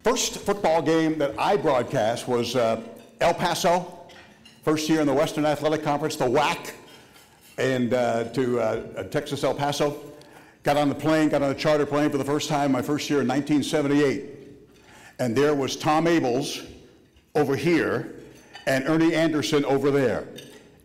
First football game that I broadcast was El Paso, first year in the Western Athletic Conference, the WAC, and to Texas El Paso. Got on the plane, got on a charter plane for the first time my first year in 1978. And there was Tom Abels over here and Ernie Anderson over there.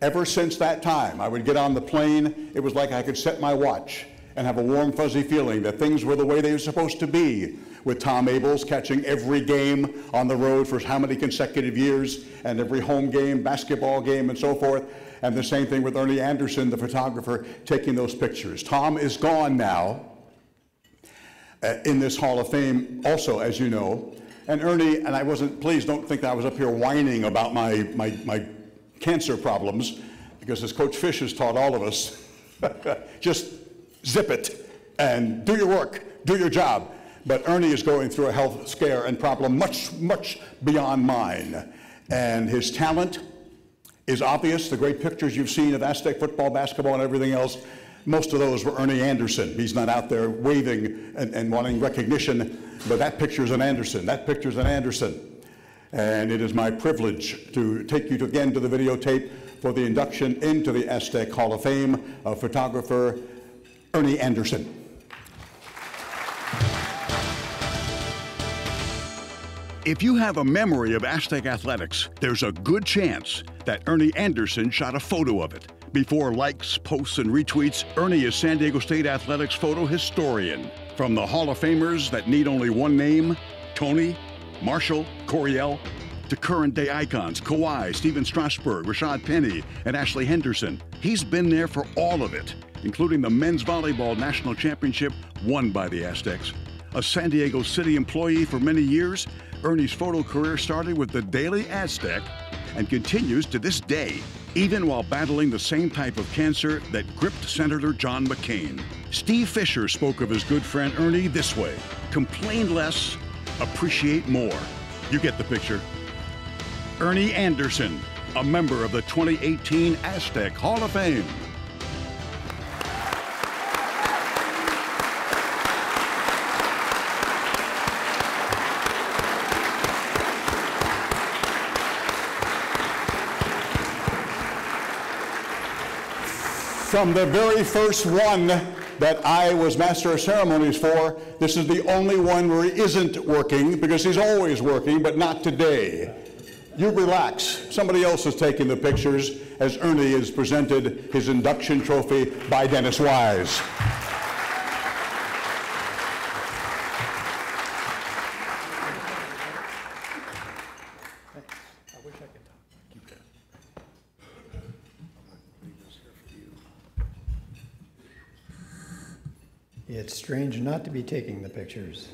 Ever since that time, I would get on the plane, it was like I could set my watch and have a warm, fuzzy feeling that things were the way they were supposed to be, with Tom Abels catching every game on the road for how many consecutive years, and every home game, basketball game, and so forth. And the same thing with Ernie Anderson, the photographer, taking those pictures. Tom is gone now in this Hall of Fame also, as you know. And Ernie, and I wasn't, please don't think that I was up here whining about my cancer problems, because as Coach Fish has taught all of us, just zip it and do your work, do your job. But Ernie is going through a health scare and problem much, much beyond mine. And his talent is obvious. The great pictures you've seen of Aztec football, basketball, and everything else, most of those were Ernie Anderson. He's not out there waving and wanting recognition, but that picture's an Anderson. That picture's an Anderson. And it is my privilege to take you again to the videotape for the induction into the Aztec Hall of Fame of photographer Ernie Anderson. If you have a memory of Aztec athletics, there's a good chance that Ernie Anderson shot a photo of it. Before likes, posts, and retweets, Ernie is San Diego State athletics photo historian. From the Hall of Famers that need only one name, Tony, Marshall, Coryell, to current day icons, Kawhi, Steven Strasburg, Rashad Penny, and Ashley Henderson. He's been there for all of it, including the men's volleyball national championship won by the Aztecs. A San Diego City employee for many years, Ernie's photo career started with the Daily Aztec and continues to this day, even while battling the same type of cancer that gripped Senator John McCain. Steve Fisher spoke of his good friend Ernie this way: complain less, appreciate more. You get the picture. Ernie Anderson, a member of the 2018 Aztec Hall of Fame. From the very first one that I was Master of Ceremonies for, this is the only one where he isn't working, because he's always working, but not today. You relax. Somebody else is taking the pictures as Ernie is presented his induction trophy by Dennis Wise. It's strange not to be taking the pictures.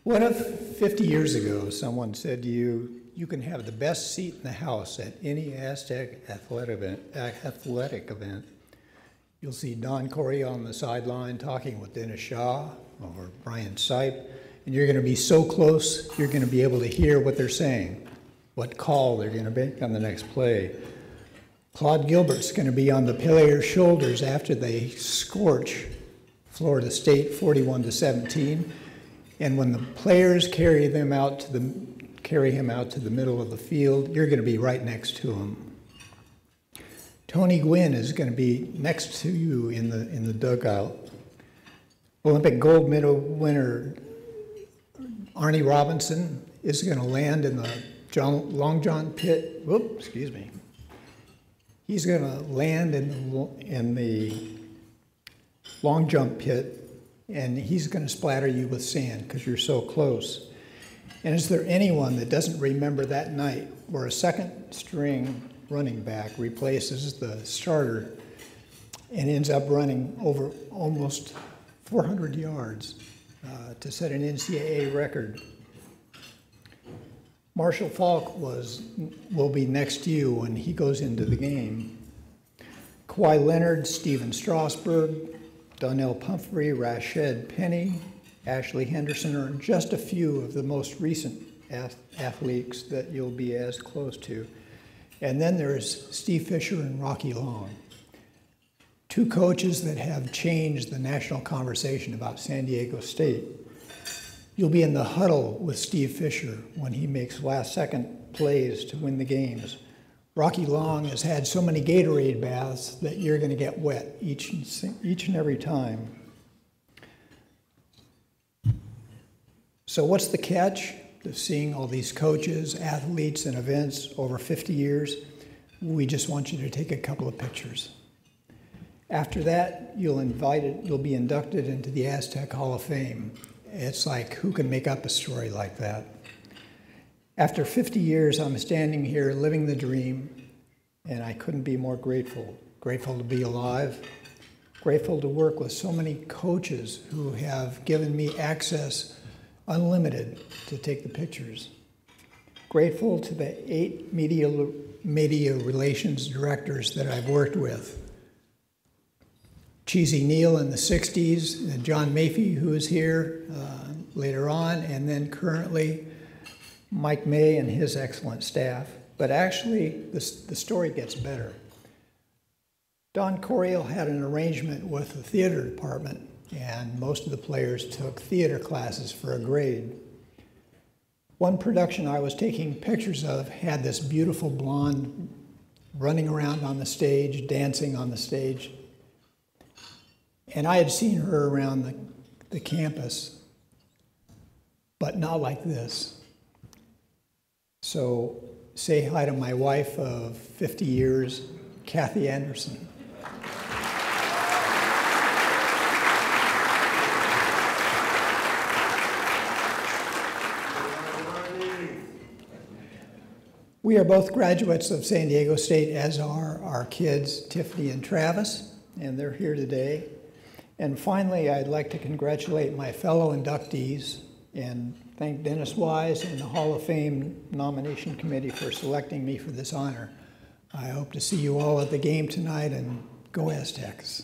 What if 50 years ago someone said to you, you can have the best seat in the house at any Aztec athletic event. You'll see Don Coryell on the sideline talking with Dennis Shaw or Brian Sipe, and you're going to be so close, you're going to be able to hear what they're saying, what call they're going to make on the next play. Claude Gilbert's going to be on the players' shoulders after they scorch Florida State 41-17, and when the players carry him out to the middle of the field, you're going to be right next to him. Tony Gwynn is going to be next to you in the dugout. Olympic gold medal winner Arnie Robinson is going to land in the Long John pit. Whoop, excuse me. He's going to land in the long jump pit, and he's going to splatter you with sand because you're so close. And is there anyone that doesn't remember that night where a second string running back replaces the starter and ends up running over almost 400 yards to set an NCAA record? Marshall Falk will be next to you when he goes into the game. Kawhi Leonard, Steven Strasburg, Donnell Pumphrey, Rashad Penny, Ashley Henderson are just a few of the most recent athletes that you'll be as close to. And then there's Steve Fisher and Rocky Long, two coaches that have changed the national conversation about San Diego State. You'll be in the huddle with Steve Fisher when he makes last-second plays to win the games. Rocky Long has had so many Gatorade baths that you're going to get wet each and every time. So what's the catch to seeing all these coaches, athletes, and events over 50 years? We just want you to take a couple of pictures. After that, you'll be inducted into the Aztec Hall of Fame. It's like, who can make up a story like that? After 50 years, I'm standing here living the dream, and I couldn't be more grateful. Grateful to be alive, grateful to work with so many coaches who have given me access unlimited to take the pictures. Grateful to the 8 media relations directors that I've worked with. Cheesy Neal in the 60s, and John Maffey, who is here later on, and then currently Mike May and his excellent staff. But actually, the story gets better. Don Coryell had an arrangement with the theater department, and most of the players took theater classes for a grade. One production I was taking pictures of had this beautiful blonde running around on the stage, dancing on the stage. And I had seen her around the campus, but not like this. So say hi to my wife of 50 years, Kathy Anderson. We are both graduates of San Diego State, as are our kids, Tiffany and Travis, and they're here today. And finally, I'd like to congratulate my fellow inductees and thank Dennis Wise and the Hall of Fame nomination committee for selecting me for this honor. I hope to see you all at the game tonight, and go Aztecs.